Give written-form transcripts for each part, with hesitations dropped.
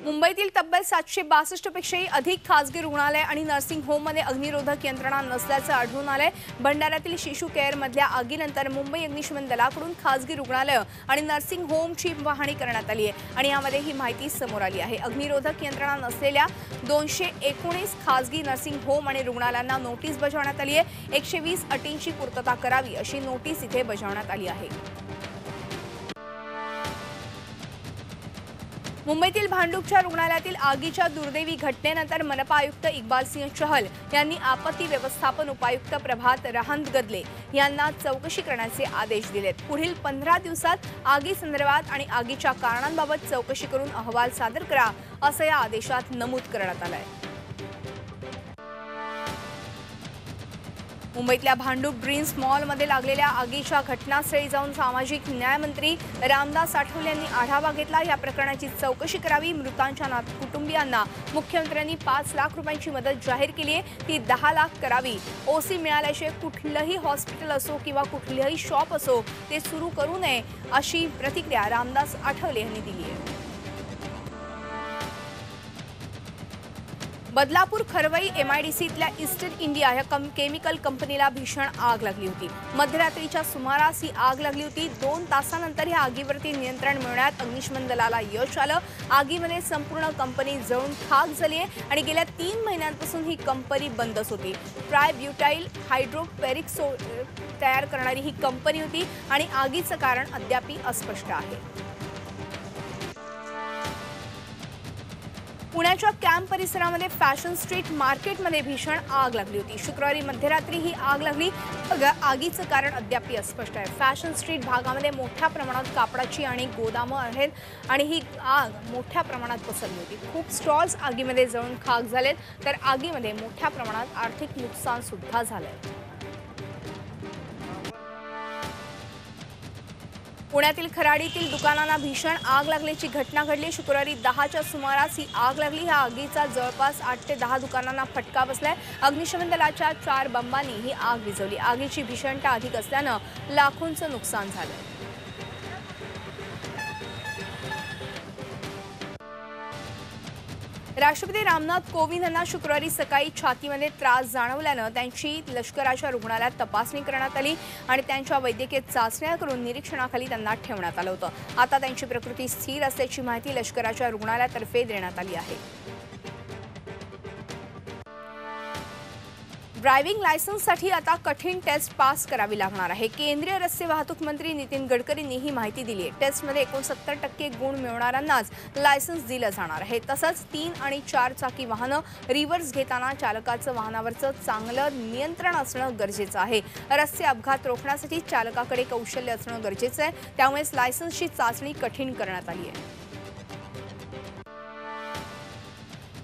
मुंबईतील तब्बल 762 पेक्षाही अधिक खासगी रुग्णालय आणि नर्सिंग होममध्ये अग्निरोधक यंत्रणा नसल्याचं आढळून आलंय। भंडाऱ्यातील शिशु केअर मधल्या आगीनंतर मुंबई अग्निशमन दलाकडून खासगी रुग्णालय आणि नर्सिंग होमची पाहणी करण्यात आली आहे आणि यामध्ये ही माहिती समोर आली आहे। अग्निरोधक यंत्रणा नसलेल्या 219 खासगी नर्सिंग होम आणि रुग्णालयांना नोटीस बजावण्यात आली आहे। 120 अटींची पूर्तता करावी अशी नोटीस इथे बजावण्यात आली आहे। मुंबईतील भांडुपच्या रुग्णालयातील आगीच्या दुर्दैवी घटनेनंतर मनपा आयुक्त इक्बाल सिंह चहल यांनी आपत्ती व्यवस्थापन उपायुक्त प्रभात रहंद-गदले यांना चौकशी करण्याचे आदेश दिलेत। पुढील 15 दिवसात आगी संदर्भात आणि आगीच्या कारणांबाबत चौकशी करून अहवाल सादर करा असं या आदेशात नमूद करण्यात आलं आहे। मुंबईतल्या भांडूप ड्रीम्स मॉलमध्ये लागलेल्या आगीच्या घटनास्थळी जाऊन सामाजिक न्याय मंत्री रामदास आठवले यांनी आढावा घेतला। या प्रकरणाची चौकशी करावी। मृतांच्या कुटुंबियांना मुख्यमंत्र्यांनी 5 लाख रुपयांची मदत जाहीर केली आहे, ती 10 लाख करावी। ओसी मिळाल्याशिवाय कुठलंही हॉस्पिटल असो किंवा कुठलंही शॉप असो ते सुरू करू नये अशी प्रतिक्रिया रामदास आठवले यांनी दिली आहे। बदलापूर खरवई एमआयडीसीतल्या ईस्टर्न इंडिया या केमिकल कंपनीला भीषण आग लागली होती। मध्यरात्रीच्या सुमारास ही आग लागली होती। 2 तासानंतर या आगीवरती नियंत्रण मिळवण्यात अग्निशमन दलाला यश आलं। आगीमध्ये संपूर्ण कंपनी जळून खाक झाली आहे आणि गेल्या 3 महिन्यांपासून ही कंपनी बंदच होती। ट्रायब्युटाइल हायड्रोपेरिक तयार करणारी ही कंपनी होती आणि आगीचं कारण अद्याप अस्पष्ट आहे। पुण्याच्या कॅम्प परिसरामध्ये फॅशन स्ट्रीट मार्केटमध्ये भीषण आग लागली होती। शुक्रवारी मध्यरात्री ही आग लागली। आगीचं कारण अद्याप अस्पष्ट आहे। फॅशन स्ट्रीट भागामध्ये मोठ्या प्रमाणात कापडाची आणि गोदामं आहेत आणि ही आग मोठ्या प्रमाणात पसरली होती। खूप स्टॉल्स आगीमध्ये जळून खाक झालेत, तर आगीमध्ये मोठ्या प्रमाणात आर्थिक नुकसान सुद्धा झालंय। पुण्यातील खराडीतील दुकानांना भीषण आग लागल्याची घटना घडली। शुक्रवारी 10च्या सुमारास ही आग लागली। या आगीचा जवळपास 8 ते 10 दुकानांना फटका बसलाय। अग्निशमन दलाच्या 4 बंबांनी ही आग विझवली। आगीची भीषणता अधिक असल्यानं लाखोंचं नुकसान झालंय। राष्ट्रपती रामनाथ कोविंद यांना शुक्रवारी सकाळी छातीमध्ये त्रास जाणवल्यानं त्यांची लष्कराच्या रुग्णालयात तपासणी करण्यात आली आणि त्यांच्या वैद्यकीय चाचण्या करून निरीक्षणाखाली त्यांना ठेवण्यात आलं होतं। आता त्यांची प्रकृती स्थिर असल्याची माहिती लष्कराच्या रुग्णालयातर्फे देण्यात आली आहे। ड्रायव्हिंग लायसन्ससाठी आता कठीण टेस्ट पास करावी लागणार आहे। केंद्रीय रस्ते वाहतूक मंत्री नितीन गडकरींनी ही माहिती दिली आहे। टेस्टमध्ये 69% गुण मिळवणाऱ्यांनाच लायसन्स दिलं जाणार आहे। तसंच 3 आणि 4 चाकी वाहनं रिव्हर्स घेताना चालकाचं वाहनावरचं चांगलं नियंत्रण असणं गरजेचं आहे। रस्ते अपघात रोखण्यासाठी चालकाकडे कौशल्य असणं गरजेचं आहे। त्यामुळेच लायसन्सची चाचणी कठीण करण्यात आली आहे।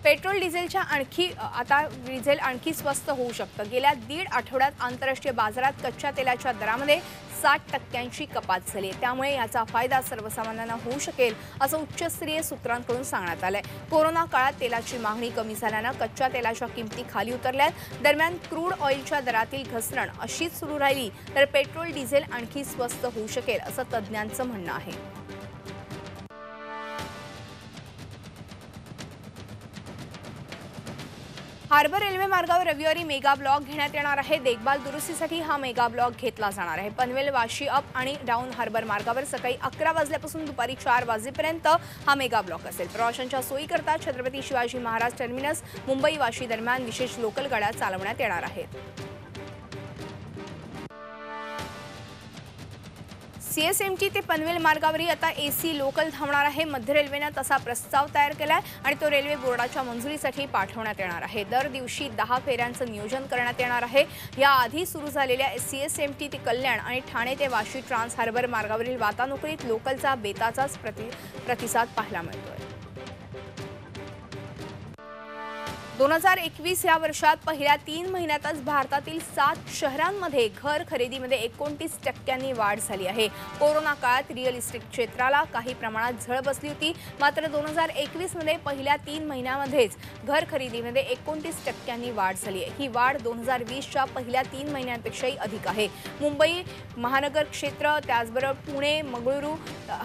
पेट्रोल डिझेलच्या डिझेल आणखी स्वस्त होऊ शकतं। गेल्या 1.5 आठवड्यात आंतरराष्ट्रीय बाजारात कच्च्या तेलाच्या दरामध्ये 60% कपात झाली आहे। त्यामुळे याचा फायदा सर्वसामान्यांना होऊ शकेल असं उच्चस्तरीय सूत्रांकडून सांगण्यात आलंय। कोरोना काळात तेलाची मागणी कमी झाल्यानं कच्च्या तेलाच्या किमती खाली उतरल्यात। दरम्यान क्रूड ऑइलच्या दरातील घसरण अशीच सुरू राहिली तर पेट्रोल डिझेल आणखी स्वस्त होऊ शकेल असं तज्ज्ञांचं म्हणणं आहे। हार्बर रेल्वे मार्गावर रविवारी मेगा ब्लॉक घेण्यात येणार आहे। देखभाल दुरुस्तीसाठी हा मेगा ब्लॉक घेतला जाणार आहे। पनवेल वाशी अप आणि डाऊन हार्बर मार्गावर सकाळी 11 वाजल्यापासून दुपारी 4 वाजेपर्यंत हा मेगा ब्लॉक असेल। प्रवाशांच्या सोयीकरता छत्रपती शिवाजी महाराज टर्मिनस मुंबई वाशी दरम्यान विशेष लोकल गाड्या चालवण्यात येणार आहेत। सीएसएमटी ते पनवेल मार्गावरही आता एसी लोकल धावणार आहे। मध्य रेल्वेने तसा प्रस्ताव तयार केलाय आणि तो रेल्वे बोर्डाच्या मंजुरीसाठी पाठवण्यात येणार आहे। दर दिवशी 10 फेऱ्यांचं नियोजन करण्यात येणार आहे। याआधी सुरू झालेल्या सीएसएमटी ते कल्याण आणि ठाणे ते वाशी ट्रान्स हार्बर मार्गावरील वातानुकूलित लोकलचा बेताचाच प्रतिसाद पाहायला मिळतोय। 2021 या वर्षात पहिल्या 3 महिन्यातच भारतातील 7 शहरांमध्ये घर खरेदीमध्ये 29% वाढ झाली आहे। कोरोना काळात रिअल इस्टेट क्षेत्राला काही प्रमाणात झळ बसली होती, मात्र 2021 मध्ये पहिल्या 3 महिन्यांमध्येच घर खरेदीमध्ये 29% वाढ झाली आहे। ही वाढ 2020 च्या पहिल्या 3 महिन्यांपेक्षाही अधिक आहे। मुंबई महानगर क्षेत्र, त्याचबरोबर पुणे, मंगळुरू,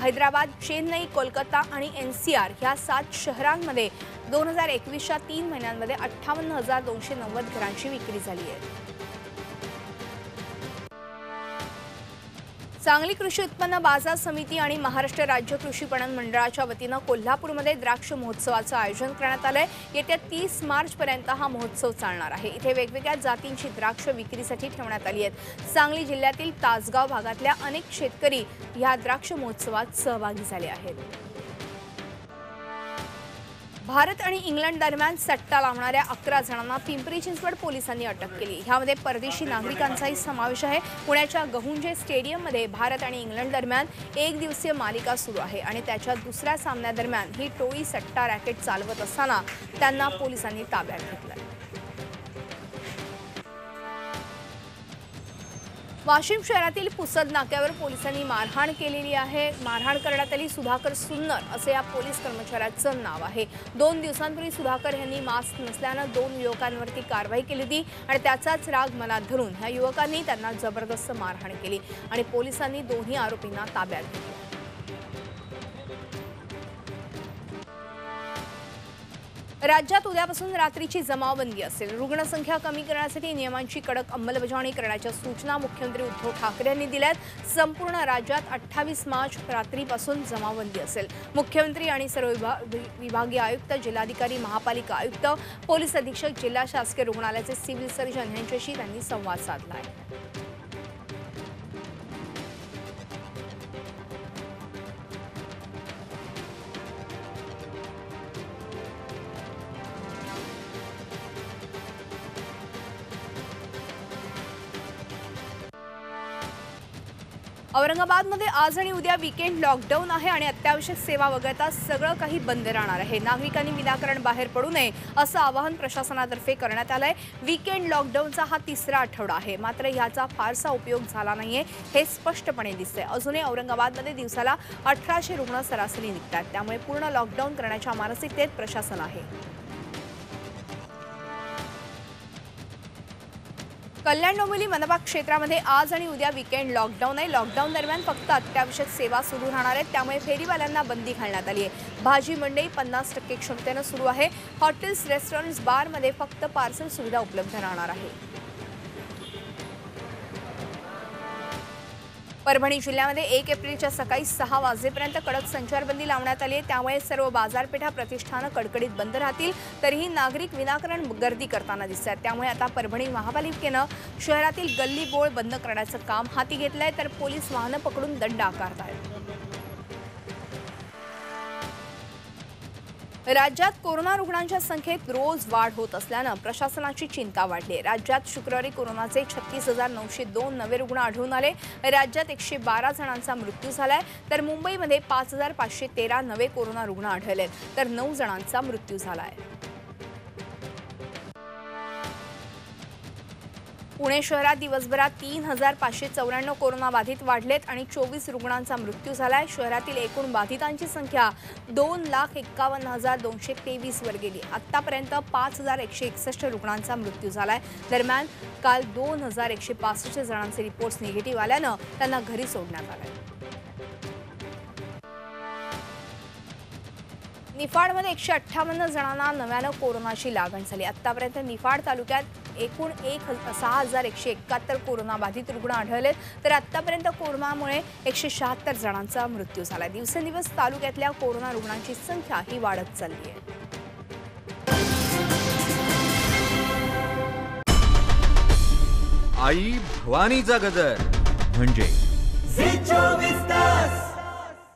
हैदराबाद, चेन्नई, कोलकाता आणि NCR ह्या 7 शहरांमध्ये 2021 च्या 3 महिन्यांमध्ये 58,290 घरांची विक्री झाली आहे। सांगली कृषी उत्पन्न बाजार समिती आणि महाराष्ट्र राज्य कृषी पणन मंडळाच्या वतीने कोल्हापूरमध्ये द्राक्ष महोत्सवाचं आयोजन करण्यात आलंय। येत्या 30 मार्च पर्यंत हा महोत्सव चालणार आहे। इथे वेगवेगळ्या जातींची द्राक्ष विक्रीसाठी ठेवण्यात आली आहेत। सांगली जिल्ह्यातील तासगाव भागातल्या अनेक शेतकरी या द्राक्ष महोत्सवात सहभागी झाले आहेत। भारत आणि इंग्लंड दरम्यान सट्टा लावणाऱ्या 11 जणांना पिंपरी चिंचवड पोलिसांनी अटक केली। यामध्ये परदेशी नागरिकांचाही समावेश आहे। पुण्याच्या गहुंजे स्टेडियममध्ये भारत आणि इंग्लंड दरम्यान एक दिवसीय मालिका सुरू आहे आणि त्याच्या दुसऱ्या सामन्यादरम्यान ही टोळी सट्टा रॅकेट चालवत असताना त्यांना पोलिसांनी ताब्यात घेतलं। वाशिम शहरातील पुसद नाक्यावर पोलिसांनी मारहाण केलेली आहे। मारहाण करण्यात आली। सुधाकर सुन्नर असे या पोलीस कर्मचाऱ्याचं नाव आहे। 2 दिवसांपूर्वी सुधाकर यांनी मास्क नसल्याने 2 युवकांवरती कारवाई केली होती आणि त्याचाच राग मनात धरून ह्या युवकांनी त्यांना जबरदस्त मारहाण केली आणि पोलिसांनी दोन्ही आरोपींना ताब्यात घेतले। राज्यात उद्यापासून रात्रीची जमावबंदी असेल। रुग्णसंख्या कमी करण्यासाठी नियमांची कडक अंमलबजावणी करण्याच्या सूचना मुख्यमंत्री उद्धव ठाकरे यांनी दिल्यात। संपूर्ण राज्यात 28 मार्च रात्रीपासून जमावबंदी असेल। मुख्यमंत्री आणि सर्व विभागीय आयुक्त, जिल्हाधिकारी, महापालिका आयुक्त, पोलीस अधीक्षक, जिल्हा शासकीय रुग्णालयाचे सिव्हिल सर्जन यांच्याशी त्यांनी संवाद साधला आहे। औरंगाबादमध्ये आज आणि उद्या वीकेंड लॉकडाऊन आहे आणि अत्यावश्यक सेवा वगळता सगळं काही बंद राहणार आहे। नागरिकांनी विनाकारण बाहेर पडू नये असं आवाहन प्रशासनातर्फे करण्यात आलंय। वीकेंड लॉकडाऊनचा हा 3रा आठवडा आहे, मात्र याचा फारसा उपयोग झाला नाहीये हे स्पष्टपणे दिसतंय। अजूनही औरंगाबादमध्ये दिवसाला 1800 रुग्ण सरासरी निघतात, त्यामुळे पूर्ण लॉकडाऊन करण्याच्या मानसिकतेत प्रशासन आहे। कल्याण डोंबिवली मनपा क्षेत्रामध्ये आज आणि उद्या वीकेंड लॉकडाऊन आहे। लॉकडाऊन दरम्यान फक्त अत्यावश्यक सेवा सुरू राहणार आहेत, त्यामुळे फेरीवाल्यांना बंदी घालण्यात आली आहे। भाजी मंडई 50% क्षमतेने सुरू आहे। हॉटेल्स, रेस्टॉरंट्स, बारमध्ये फक्त पार्सल सुविधा उपलब्ध राहणार आहे। परभणी जिल्ह्यामध्ये 1 एप्रिलच्या सकाळी 6 वाजेपर्यंत कडक संचारबंदी लावण्यात आली आहे। त्यामुळे सर्व बाजारपेठा, प्रतिष्ठानं कडकडीत बंद राहतील। तरीही नागरिक विनाकारण गर्दी करताना दिसतात, त्यामुळे आता परभणी महापालिकेनं शहरातील गल्ली बोळ बंद करण्याचं काम हाती घेतलंय, तर पोलीस वाहनं पकडून दंड आकारत आहेत। राज्यात कोरोना रुग्णांच्या संख्येत रोज वाढ होत असल्यानं प्रशासनाची चिंता वाढली आहे। राज्यात शुक्रवारी कोरोनाचे 36,902 नवे रुग्ण आढळून आले। राज्यात 112 जणांचा मृत्यू झालाय, तर मुंबईमध्ये 5,513 नवे कोरोना रुग्ण आढळलेत, तर 9 जणांचा मृत्यू झालाय। पुणे शहरात दिवसभरात 3,594 कोरोना बाधित वाढलेत आणि 24 रुग्णांचा मृत्यू झालाय। शहरातील एकूण बाधितांची संख्या 2,51,223 वर गेली। आतापर्यंत 5,161 रुग्णांचा मृत्यू झालाय। दरम्यान काल 2,165 जणांचे रिपोर्ट्स निगेटिव्ह आल्यानं त्यांना घरी सोडण्यात आले। निफाडमध्ये 158 जणांना नव्यानं कोरोनाची लागण झाली। आतापर्यंत निफाड तालुक्यात एकूण 6,171 कोरोना बाधित रुग्ण आढळले, तर आतापर्यंत कोरोनामुळे 176 जणांचा मृत्यू झाला। दिवसेंदिवस तालुक्यातल्या कोरोना रुग्णांची संख्या ही वाढत चालली आहे। आई भवानीचा गजर म्हणजे